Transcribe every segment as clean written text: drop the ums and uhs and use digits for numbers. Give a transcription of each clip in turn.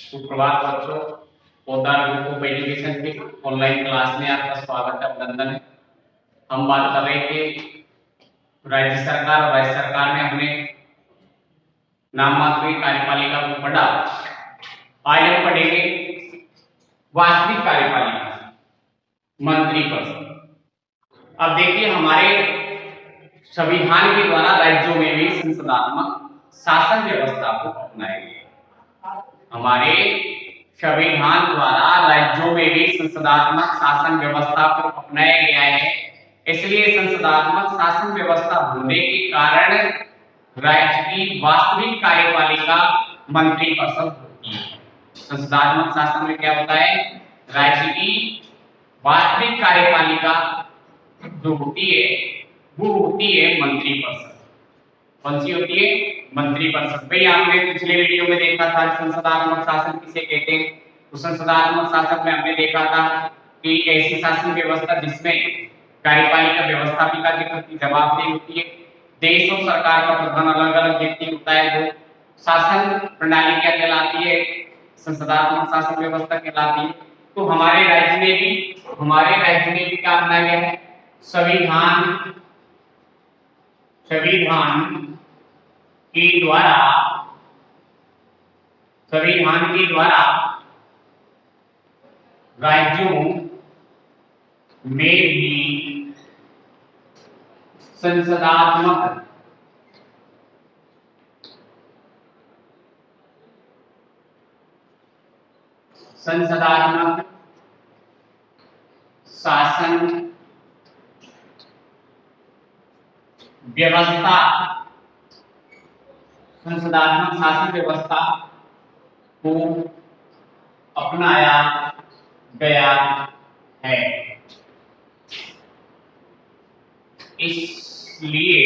सुप्रभात बच्चों। पौधा ग्रुप ऑफ एजुकेशन के ऑनलाइन क्लास में आपका स्वागत है, अभिनंदन है। हम बात कर रहे थे राज्य सरकार और राज्य सरकार में हमने नाम मात्र की कार्यपालिका को पढ़ा। आज हम पढ़ेंगे वास्तविक कार्यपालिका, मंत्री परिषद। अब देखिए, हमारे संविधान के द्वारा राज्यों में भी संसदात्मक शासन व्यवस्था को अपनाया गया। हमारे संविधान द्वारा राज्यों में भी संसदात्मक शासन व्यवस्था को अपनाया गया है। इसलिए संसदात्मक शासन व्यवस्था होने के कारण राज्य की वास्तविक कार्यपालिका मंत्री परिषद होती है। संसदात्मक शासन में क्या होता है? राज्य की वास्तविक कार्यपालिका जो होती है वो होती है मंत्री परिषद। कौन सी होती है? मंत्री परिषद। भाई आपने पिछले वीडियो में देखा था संसदात्मक शासन किसे कहते हैं। तो संसदात्मक शासन में हमने देखा था कि ऐसी शासन व्यवस्था जिसमें कार्यपालिका व्यवस्थापिका के प्रति जवाबदेही होती है। देश और सरकार का प्रधान अलग अलग व्यक्ति होता है, वो शासन प्रणाली क्या कहलाती है? संसदात्मक शासन व्यवस्था कहलाती है। तो हमारे राज्य में भी क्या अपनाया गया है? संविधान के द्वारा राज्यों में भी संसदात्मक शासन व्यवस्था को अपनाया गया है। इसलिए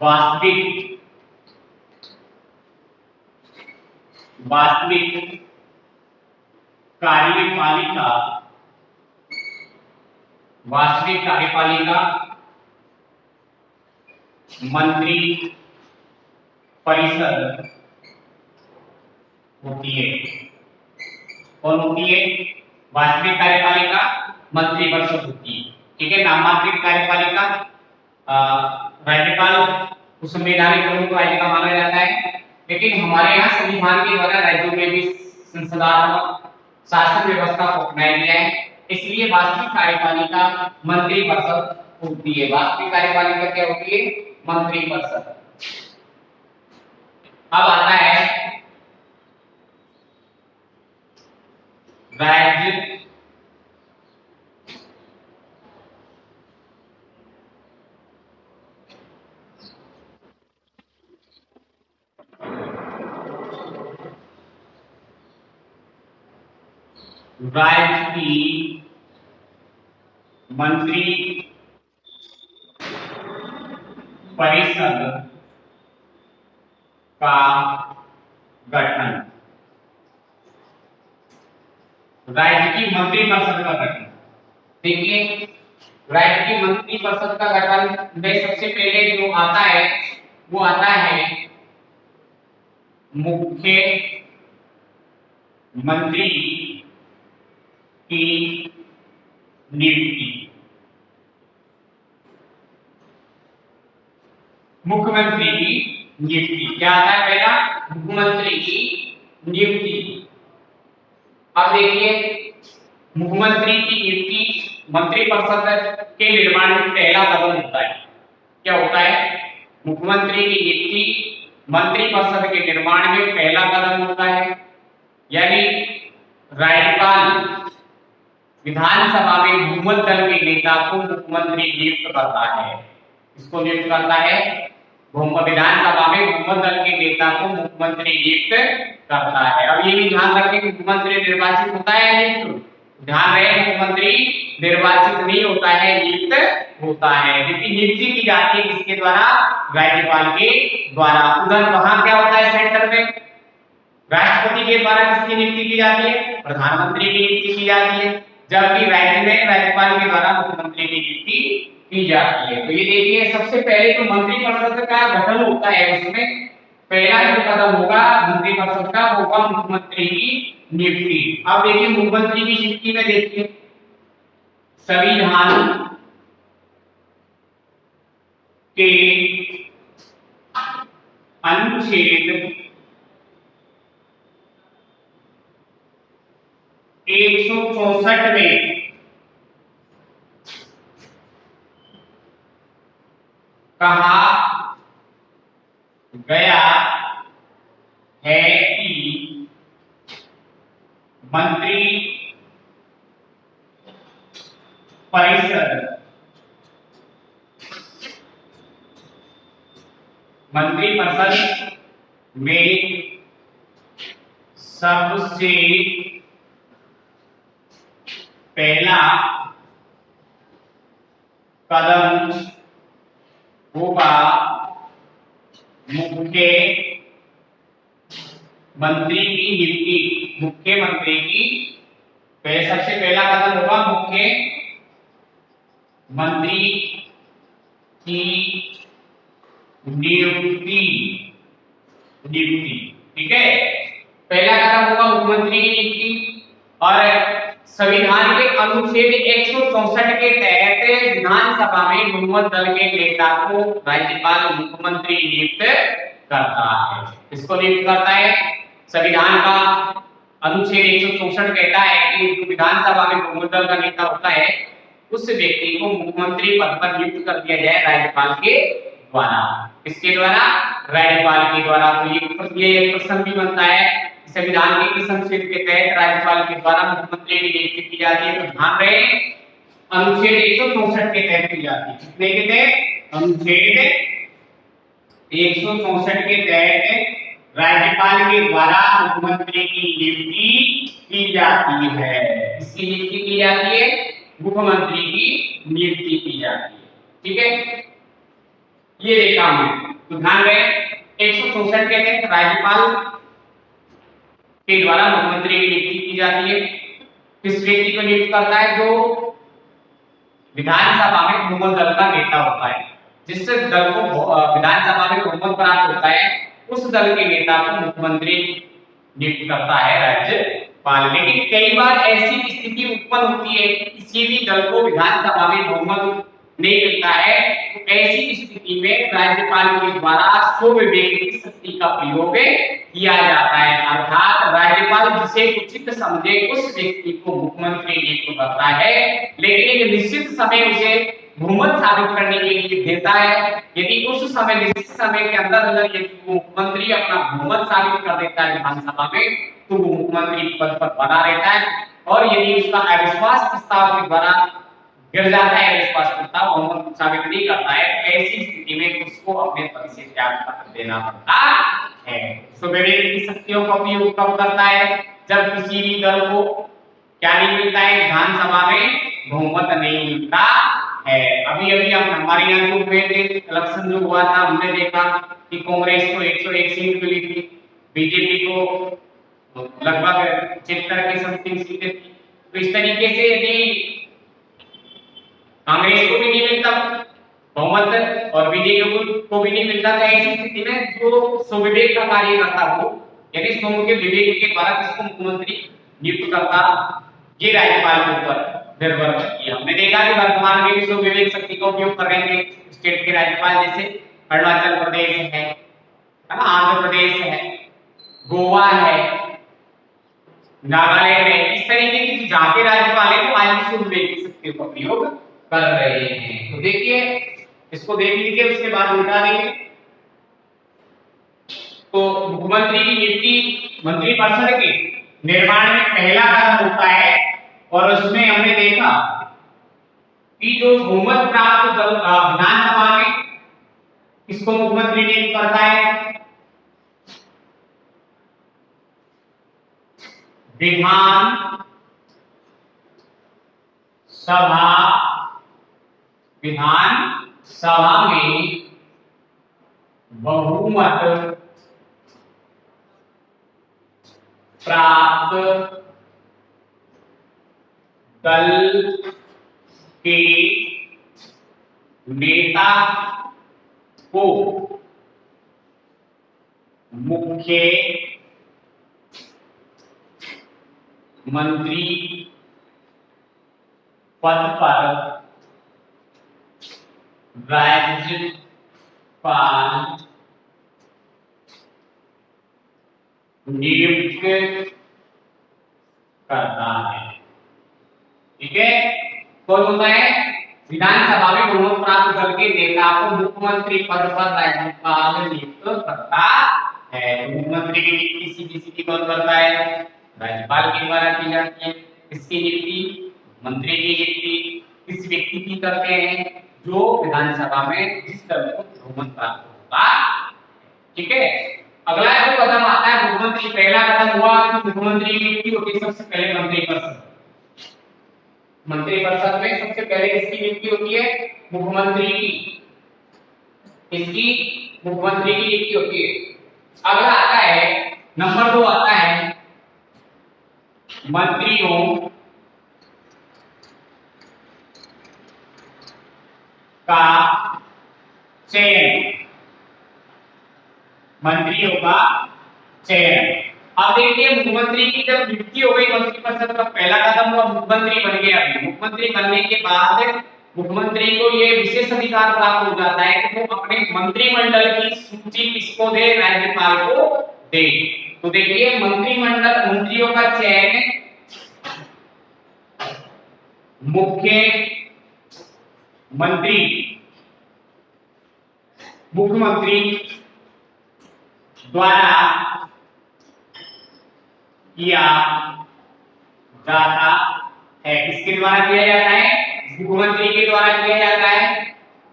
वास्तविक कार्यपालिका मंत्री परिषद होती है। कौन होती है? वास्तविक कार्यपालिका मंत्री परिषद होती है। ठीक है। नाममात्रिक कार्यपालिका राज्यपाल को संवैधानिक प्रमुख राज्य का माना जाता है, लेकिन हमारे यहाँ संविधान के द्वारा राज्यों में भी संसदात्मक शासन व्यवस्था को अपनाया गया है। इसलिए वास्तविक कार्यपालिका मंत्री परिषद होती है। वास्तविक कार्यपालिका क्या होती है? मंत्री परिषद। अब आता है राज्य की मंत्री परिषद का गठन। राज्य की मंत्री परिषद का गठन। देखिए, राज्य की मंत्री परिषद का गठन में सबसे पहले जो आता है वो आता है मुख्य मंत्री की नियुक्ति। मुख्यमंत्री की नियुक्ति क्या आता है? पहला मुख्यमंत्री की नियुक्ति। अब देखिए, मुख्यमंत्री की नियुक्ति मंत्री परिषद के निर्माण में पहला कदम होता है। क्या होता है? मुख्यमंत्री की नियुक्ति मंत्री परिषद के निर्माण में पहला कदम होता है। यानी राज्यपाल विधानसभा में बहुमत दल के नेता को मुख्यमंत्री नियुक्त करता है। इसको नियुक्त करता है विधानसभा में बहुमत दल के नेता को मुख्यमंत्री नियुक्त करता है। अब ये भी ध्यान रखें कि मुख्यमंत्री निर्वाचित होता है नियुक्त। ध्यान रहे, मुख्यमंत्री निर्वाचित नहीं होता है, नियुक्त होता है। लेकिन नियुक्ति की जाती है किसके द्वारा? राज्यपाल के द्वारा। उधर वहां क्या होता है? सेंटर में राष्ट्रपति के द्वारा किसकी नियुक्ति की जाती है? प्रधानमंत्री की नियुक्ति की जाती है। जबकि राज्य में राज्यपाल के द्वारा मुख्यमंत्री की नियुक्ति की जाती है। तो ये देखिए, सबसे पहले जो मंत्री परिषद का गठन होता है उसमें पहला जो कदम होगा मंत्रिपरिषद का वो होगा मुख्यमंत्री की नियुक्ति। अब देखिए मुख्यमंत्री की नियुक्ति में देखिए संविधान के अनुच्छेद 164 में कहा गया है कि मंत्री परिषद में सबसे पहला कदम होगा मुख्यमंत्री की नियुक्ति। मुख्यमंत्री की सबसे पहला कदम होगा मुख्यमंत्री की नियुक्ति। ठीक है, पहला कदम होगा मुख्यमंत्री की नियुक्ति। और संविधान के अनुच्छेद 164 के तहत विधानसभा में बहुमत दल के नेता को राज्यपाल मुख्यमंत्री नियुक्त करता है। किसको नियुक्त करता है? संविधान का अनुच्छेद 164 कहता है कि विधानसभा में बहुमत दल का नेता होता है उस व्यक्ति को मुख्यमंत्री पद पर नियुक्त कर दिया जाए राज्यपाल के द्वारा। किसके द्वारा? राज्यपाल के द्वारा। तो ये एक प्रश्न भी बनता है, संविधान के किस अनुच्छेद के तहत राज्यपाल के द्वारा मुख्यमंत्री की नियुक्ति की जाती है? तो ध्यान रहे अनुच्छेद 164 के तहत की जाती है। कितने के तहत? अनुच्छेद 164 के तहत राज्यपाल के द्वारा मुख्यमंत्री की नियुक्ति की जाती है। किसकी नियुक्ति की जाती है? मुख्यमंत्री की नियुक्ति की जाती है। ठीक है, ये देखा हमने। तो ध्यान रहे 164 के तहत राज्यपाल के द्वारा मुख्यमंत्री की नियुक्ति की जाती है। किस व्यक्ति को नियुक्त करता है? जो विधानसभा में बहुमत दल का नेता होता है। जिस दल को विधानसभा में बहुमत प्राप्त होता है उस दल के नेता को मुख्यमंत्री नियुक्त करता है राज्यपाल। लेकिन कई बार ऐसी स्थिति उत्पन्न होती है कि किसी भी दल को विधानसभा में बहुमत नहीं मिलता है, तो ऐसी स्थिति में राज्यपाल के द्वारा स्वविवेक की शक्ति का प्रयोग किया जाता है। अर्थात राज्यपाल जिसे उचित समझे उस व्यक्ति को मुख्यमंत्री नियुक्त करता है, लेकिन एक निश्चित समय उसे बहुमत साबित करने के लिए देता है। यदि उस समय निश्चित समय के अंदर यदि मुख्यमंत्री अपना बहुमत साबित कर देता है विधानसभा में, तो वो मुख्यमंत्री पद पर बना रहता है। और यदि उसका अविश्वास प्रस्ताव के द्वारा गिर जाता है, अविश्वास प्रस्ताव बहुमत साबित नहीं करता है, तो ऐसी स्थिति में उसको अपने पद से त्याग पत्र देना पड़ता है। स्वविवेक की शक्तियों का उपयोग कब करता है? जब किसी भी दल को क्या नहीं मिलता है? विधानसभा में बहुमत नहीं मिलता है। अभी अभी हम हमारे यहाँ जो हुए थे इलेक्शन जो हुआ था, हमने देखा कि कांग्रेस को 101 सीट मिली थी, बीजेपी को लगभग 76 के समथिंग सीटें थी। तो इस तरीके से यदि कांग्रेस को भी नहीं मिलता बहुमत और बीजेपी को भी नहीं मिलता, तो ऐसी स्थिति में जो स्वविवेक का कार्य करता हो, यानी स्वयं के विवेक के द्वारा किसको मुख्यमंत्री नियुक्त करता, ये राज्यपाल के ऊपर निर्भर करती है। हमने देखा कि वर्तमान में भी स्वविवेक शक्ति का उपयोग कर रहे हैं स्टेट के राज्यपाल, जैसे अरुणाचल प्रदेश है ना, आंध्र प्रदेश है, गोवा है, नागालैंड है। इस तरीके की जहां के राज्यपाल है वो आज स्वविवेक की शक्ति का उपयोग कर रहे हैं। तो देखिए इसको देख लीजिए, उसके बाद उल्टा देंगे। तो मुख्यमंत्री की नियुक्ति मंत्रिपरिषद के निर्माण में पहला कदम होता है, और उसमें हमने देखा कि जो बहुमत प्राप्त दल विधानसभा में किसको मुख्यमंत्री नियुक्त करता है? विधानसभा में बहुमत प्राप्त दल के नेता को मुख्य मंत्री पद पर राज्यपाल नियुक्त करता है। ठीक है, कौन होता है? विधानसभा में बहुमत प्राप्त दल के नेता को मुख्यमंत्री पद पर राज्यपाल नियुक्त करता है। तो मुख्यमंत्री की नियुक्ति सीधी सीधी कौन करता है? राज्यपाल के द्वारा की जाती है। इसकी नियुक्ति, मंत्री की नियुक्ति किस व्यक्ति की करते हैं? जो विधानसभा में जिस दल को बहुमत प्राप्त होता है। ठीक है, अगला जो कदम आता है मुख्यमंत्री, पहला कदम हुआ कि मुख्यमंत्री की नियुक्ति होती है सबसे पहले मंत्रिपरिषद। मंत्रिपरिषद में सबसे पहले किसकी नियुक्ति होती है? मुख्यमंत्री की। इसकी मुख्यमंत्री की नियुक्ति होती है। अगला आता है नंबर 2 आता है मंत्रियों का चयन। मंत्रियों का चयन। अब देखिए, मुख्यमंत्री की जब नियुक्ति हो गई मंत्रिपरिषद का, पहला कदम हुआ मुख्यमंत्री बन गया। मुख्यमंत्री बनने के बाद मुख्यमंत्री को ये विशेष अधिकार प्राप्त हो जाता है कि वो अपने मंत्रिमंडल की सूची किसको दे? राज्यपाल को दे। तो देखिए, मंत्रिमंडल, मंत्रियों का चयन मुख्यमंत्री द्वारा किया जाता है। किसके द्वारा किया जाता है? मुख्यमंत्री के द्वारा किया जाता है।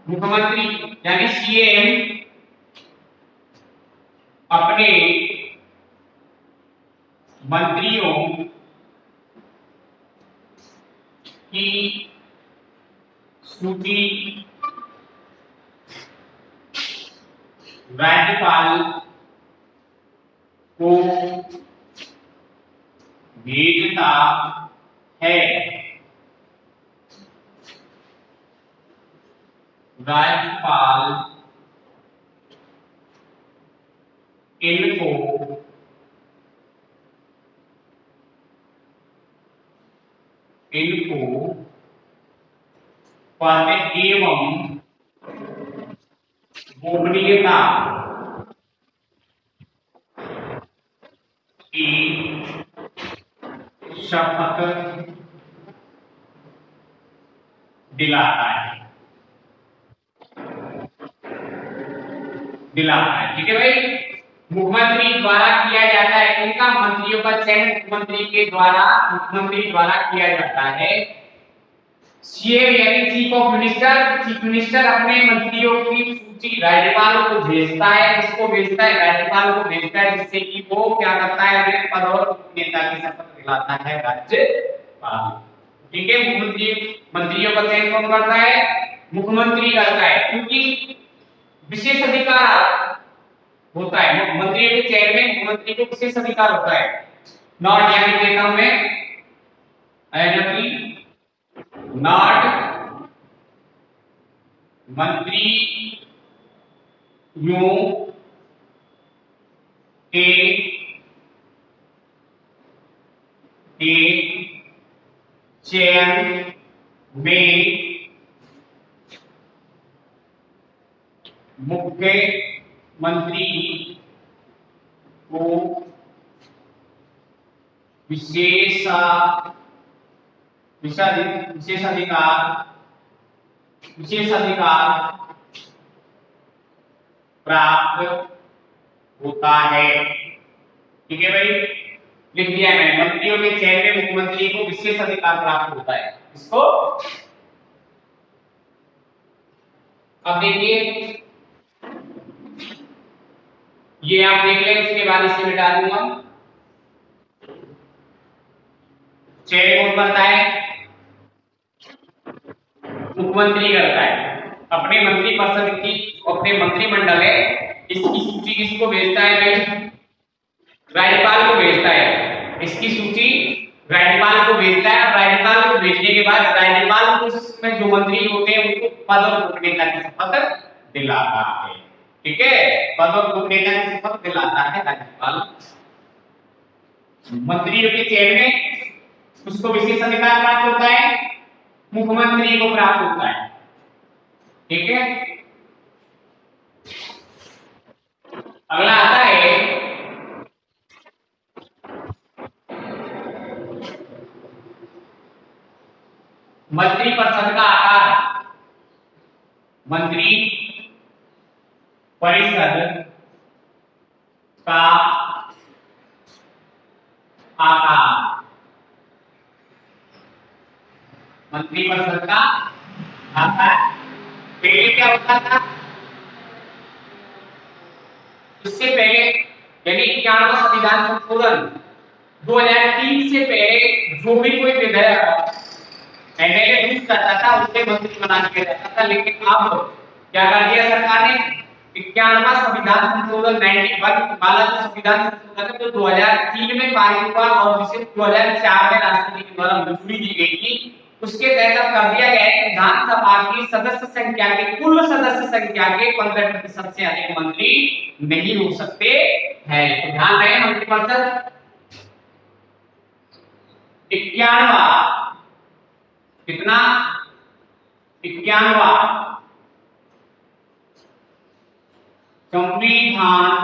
मुख्यमंत्री यानी सीएम अपने मंत्रियों की सूची राज्यपाल को भेजता है। राज्यपाल इनको पद एवं गोपनीयता की शपथ दिलाता है। ठीक है भाई, मुख्यमंत्री द्वारा किया जाता है। इनका मंत्रियों का चयन मुख्यमंत्री द्वारा किया जाता है। सीएम यानी चीफ ऑफ मिनिस्टर अपने मंत्रियों की सूची राज्यपाल को भेजता है। किसको भेजता है? राज्यपाल को भेजता है, जिससे कि वो क्या करता है? हमें पद और गोपनीयता की शपथ दिलाता है राज्यपाल। ठीक है, मंत्रियों का चयन कौन करता है? मुख्यमंत्री करता है, क्योंकि विशेष अधिकार होता है मंत्रियों के चयन में। मुख्यमंत्री को विशेष अधिकार होता है। नॉट यानी देता हूं मैं नॉट मंत्रियों के चयन में मुख्यमंत्री को विशेषाधिकार प्राप्त होता है। ठीक है भाई, लिख दिया मैंने। मंत्रियों के चयन में मुख्यमंत्री को विशेष अधिकार प्राप्त होता है। इसको अब देखिए, ये आप देख लें, उसके बाद इसे मिटा दूंगा। चयन कौन करता है? मुख्यमंत्री करता है। अपने मंत्रिपरिषद की, अपने मंत्रिमंडल है, इसकी सूची किसको भेजता है भाई? राज्यपाल को भेजता है। इसकी सूची राज्यपाल को भेजता है। और राज्यपाल को भेजने के बाद राज्यपाल उसमें जो मंत्री होते हैं उनको पद और गोपनीयता की शपथ दिलाता है। ठीक है, पद और गोपनीयता की शपथ दिलाता है राज्यपाल। मंत्रियों के चयन में उसको विशेष अधिकार प्राप्त होता है, मुख्यमंत्री को प्राप्त होता है। ठीक है, अगला आता है मंत्रिपरिषद का आकार। मंत्री परिषद का आकार, मंत्रिपरिषद का आकार। पहले क्या होता था, इससे पहले यानी 91वां संविधान संशोधन 2003 से पहले जो भी कोई विधेयक एमएलए यूज करता था उसे मंत्री बना दिया जाता था। लेकिन अब क्या कर दिया सरकार ने, 91वां संविधान संशोधन 91 वाला जो संविधान संशोधन है जो 2003 में पारित हुआ और जिसे 2004 में राष्ट्रपति के द्वारा मंजूरी दी गई थी, उसके तहत कर दिया गया है कि विधानसभा की सदस्य संख्या के कुल सदस्य संख्या के 15% से अधिक मंत्री नहीं हो सकते हैं। तो ध्यान रहे, मंत्रिपरिषद 91वां, कितना 91वां संविधान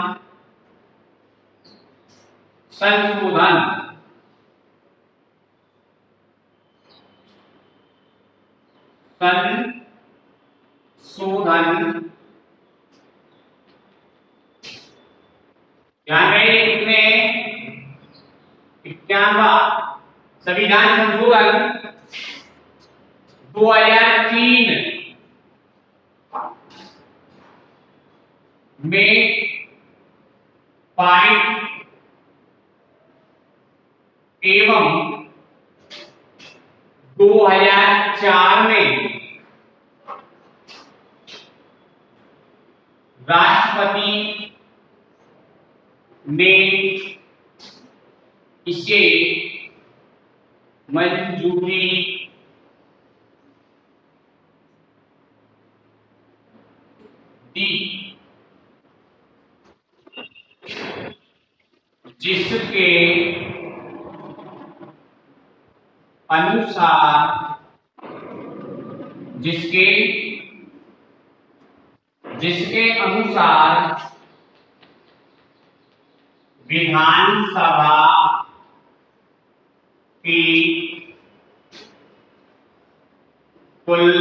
संशोधन ध्यान रहे कितने 91वां संविधान संशोधन 2003 में पारित एवं 2004 में राष्ट्रपति ने इसे मंजूरी दी, जिसके अनुसार विधानसभा की कुल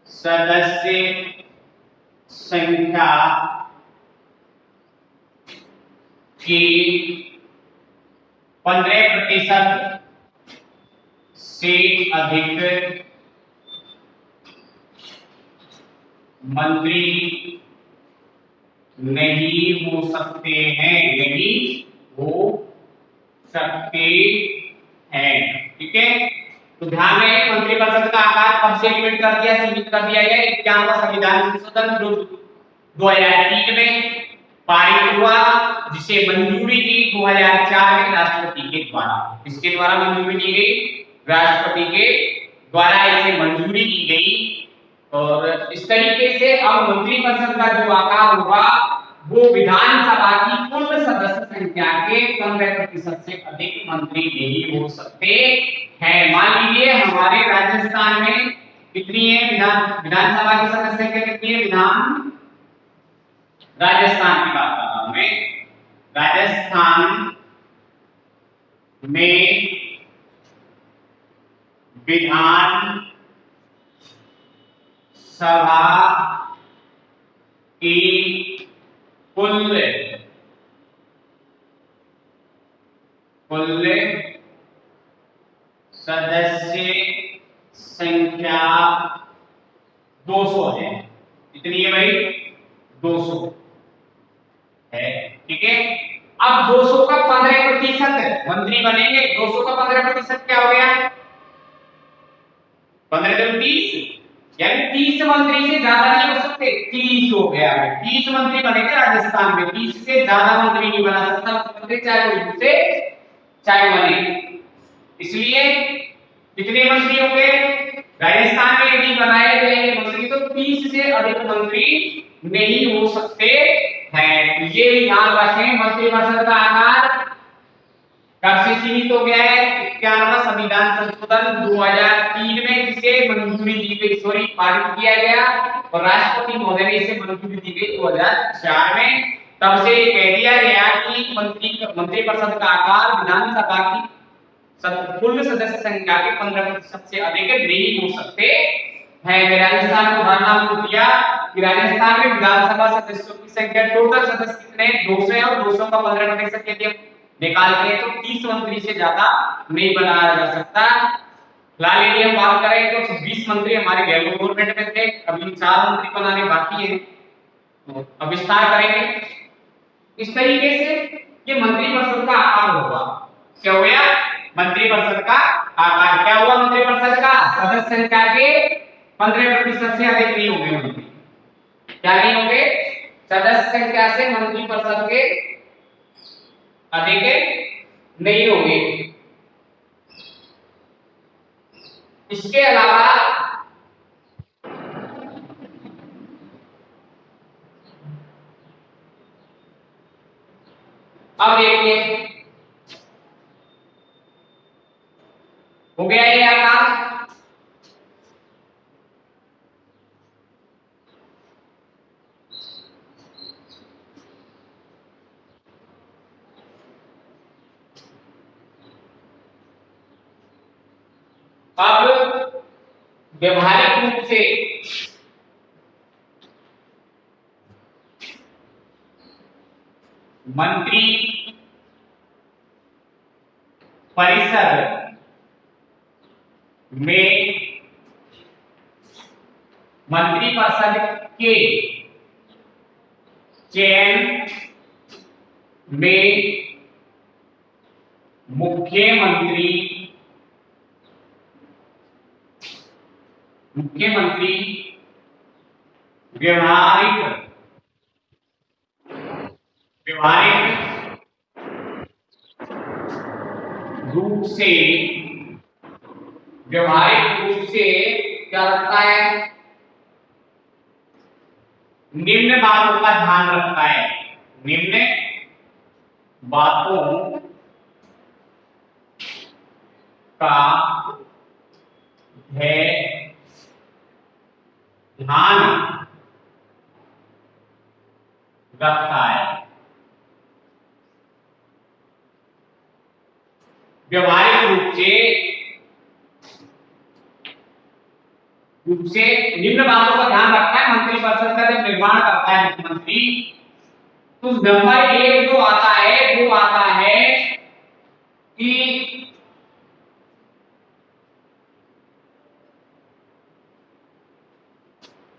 सदस्य संख्या की 15% से अधिक मंत्री नहीं हो सकते हैं, नहीं हो सकते हैं। ठीक है, तो ध्यान रहे मंत्रिपरिषद का आकार कब से लिमिट कर दिया, सीमित कर दिया गया 91वां संविधान संशोधन जो 2003 में पारित हुआ, जिसे मंजूरी दी 2004 में राष्ट्रपति के द्वारा। किसके द्वारा मंजूरी दी गई, राष्ट्रपति के द्वारा इसे मंजूरी दी गई। और इस तरीके से अब मंत्रिपरिषद का जो आकार होगा वो विधानसभा की कुल सदस्य संख्या के 15% से अधिक मंत्री नहीं हो सकते हैं। मान लीजिए हमारे राजस्थान में कितनी है विधानसभा की सदस्य संख्या कितनी है, राजस्थान की बात कर रहा हूं मैं। राजस्थान में विधान सभा की कुल सदस्य संख्या 200 है। कितनी है भाई, 200 है। ठीक है, अब 200 का 15% मंत्री बनेंगे। 200 का 15% क्या हो गया, 15 तो 30, यानी 30 मंत्री से ज्यादा नहीं हो सकते, 30 हो गया है। 30 मंत्री बनेंगे राजस्थान में, 30 से ज्यादा मंत्री नहीं बना सकता मुख्यमंत्री, चाहे वो यूं चाहे बने। इसलिए कितने मंत्री होंगे राजस्थान में यदि बनाए गए मंत्री तो 30 से अधिक मंत्री नहीं हो सकते हैं। ये भी ध्यान रखें, मंत्रिपरिषद का आकार कब से सीमित हो गया है? 91वां संविधान संशोधन 2003 में जिसे मंजूरी दी गई, सॉरी पारित किया गया, और राष्ट्रपति महोदय ने इसे मंजूरी दी गई 2004 में। तब से कह दिया गया कि मंत्रिपरिषद का आकार विधानसभा की कुल सदस्य संख्या के 15% से अधिक नहीं हो सकते हैं। राजस्थान को उदाहरण आपको दिया कि राजस्थान में विधानसभा सदस्यों की संख्या, टोटल सदस्य कितने? 200 है, और 200 का 15% यदि हम निकालते हैं तो 30 मंत्री से ज्यादा नहीं बनाया जा सकता। फिलहाल यदि हम बात करें तो 26 मंत्री हमारे गहलोत गवर्नमेंट में थे, अभी 4 मंत्री बनाने बाकी हैं, तो अब विस्तार करेंगे। इस तरीके से ये मंत्रिपरिषद का आकार होगा। क्या हो गया? मंत्रिपरिषद का आकार क्या हुआ? मंत्रिपरिषद का सदस्य संख्या के 15% से अधिक नहीं होंगे मंत्री। क्या नहीं होंगे? सदस्य संख्या से मंत्रिपरिषद के अधिक नहीं होंगे। इसके अलावा अब देखिए, हो गया ये आकार। अब व्यवहारिक रूप से मंत्री परिषद में मंत्रिपरिषद के चयन में मुख्यमंत्री व्यवहारिक रूप से क्या रखता है? निम्न बातों का ध्यान रखता है। निम्न बातों का ध्यान रखता है। व्यवहारिक रूप से निम्न बातों का ध्यान रखता है। मंत्रिपरिषद का जब निर्माण करता है मुख्यमंत्री, तो नंबर 1 जो आता है वो आता है कि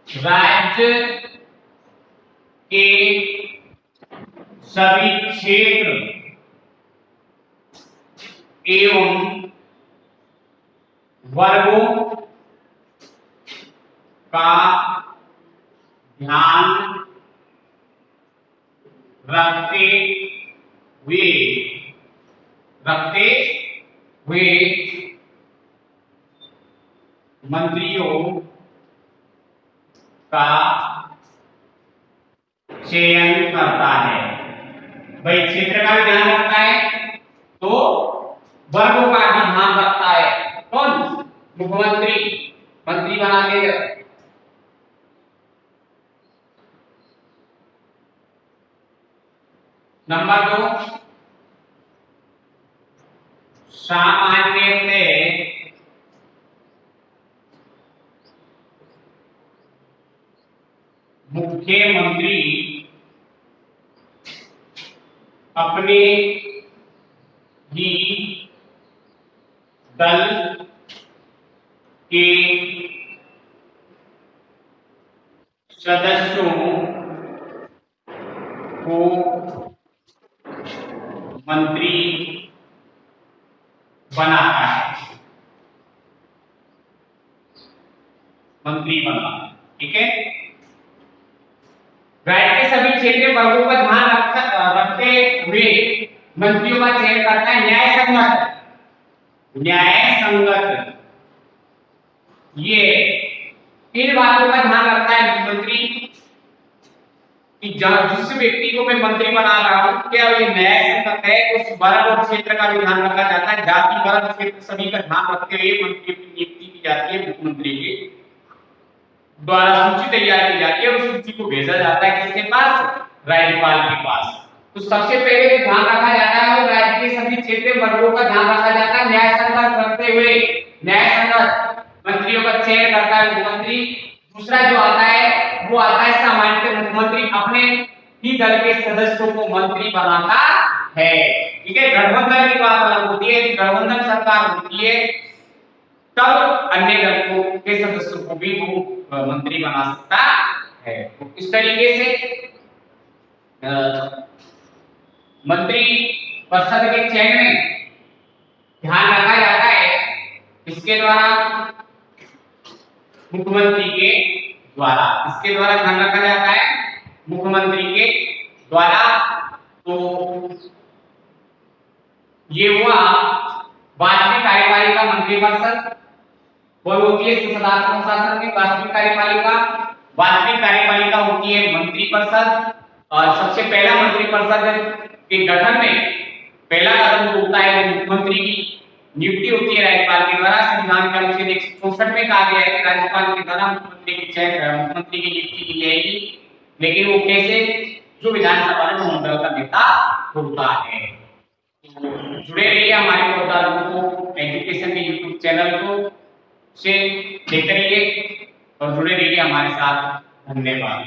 राज्य के सभी क्षेत्र एवं वर्गों का ध्यान रखते हुए मंत्रियों का चयन करता है। भाई क्षेत्र का भी ध्यान रखता है तो वर्गों का भी ध्यान रखता है। कौन? मुख्यमंत्री। मंत्री बनाते हैं। नंबर 2, सामान्यतः मुख्यमंत्री अपने ही दल के सदस्यों को मंत्री बनाता है। मंत्री बनाता है, ठीक है। राज्य के सभी क्षेत्रीय वर्गों का ध्यान रखते हुए मंत्रियों का चयन करता है। न्याय संगत ये इन बातों का ध्यान रखता है मुख्यमंत्री कि जिस व्यक्ति को मैं मंत्री बना रहा हूं क्या ये न्याय संगत है, उस वर्ग और क्षेत्र का भी ध्यान रखा जाता है। जाति वर्ग क्षेत्र सभी का ध्यान रखते हुए मंत्रियों की नियुक्ति की जाती है। मुख्यमंत्री के द्वारा सूची तैयार की जाती है और उस सूची को भेजा जाता है किसके पास? राज्यपाल के पास। तो सबसे पहले जो ध्यान रखा जाता है वो राज्य के सभी क्षेत्रीय वर्गों का ध्यान रखा जाता है, न्याय संगत रखते हुए न्याय संगत मंत्रियों का चयन करता है मुख्यमंत्री। दूसरा जो आता है वो आता है सामान्यतः मुख्यमंत्री अपने ही दल के सदस्यों को मंत्री बनाता है। ठीक है, गठबंधन की बात अलग होती है, यदि गठबंधन सरकार होती है तब अन्य दल को के सदस्यों को भी वो मंत्री बना सकता है। तो इस तरीके से मंत्री परिषद के चयन में ध्यान रखा जाता है इसके द्वारा, मुख्यमंत्री के द्वारा। इसके द्वारा ध्यान रखा जाता है मुख्यमंत्री के द्वारा। तो ये हुआ वास्तविक कार्यपालिका मंत्रिपरिषद, और होती है सुशासन शासन की वास्तविक कार्यपालिका। वास्तविक कार्यपालिका होती है मंत्रिपरिषद। और सबसे पहला मंत्रिपरिषद के गठन में पहला कदम जो होता है वो मुख्यमंत्री की नियुक्ति होती है राज्यपाल के द्वारा। संविधान के अनुच्छेद 164 में कहा गया है कि राज्यपाल के द्वारा मुख्यमंत्री की नियुक्ति की जाएगी, लेकिन वो कैसे? जो विधानसभा में मंडल का नेता होता है। जुड़े रहिए हमारे पोर्टल को एजुकेशन के यूट्यूब चैनल को से देखते रहिए और जुड़े रहिए हमारे साथ। धन्यवाद।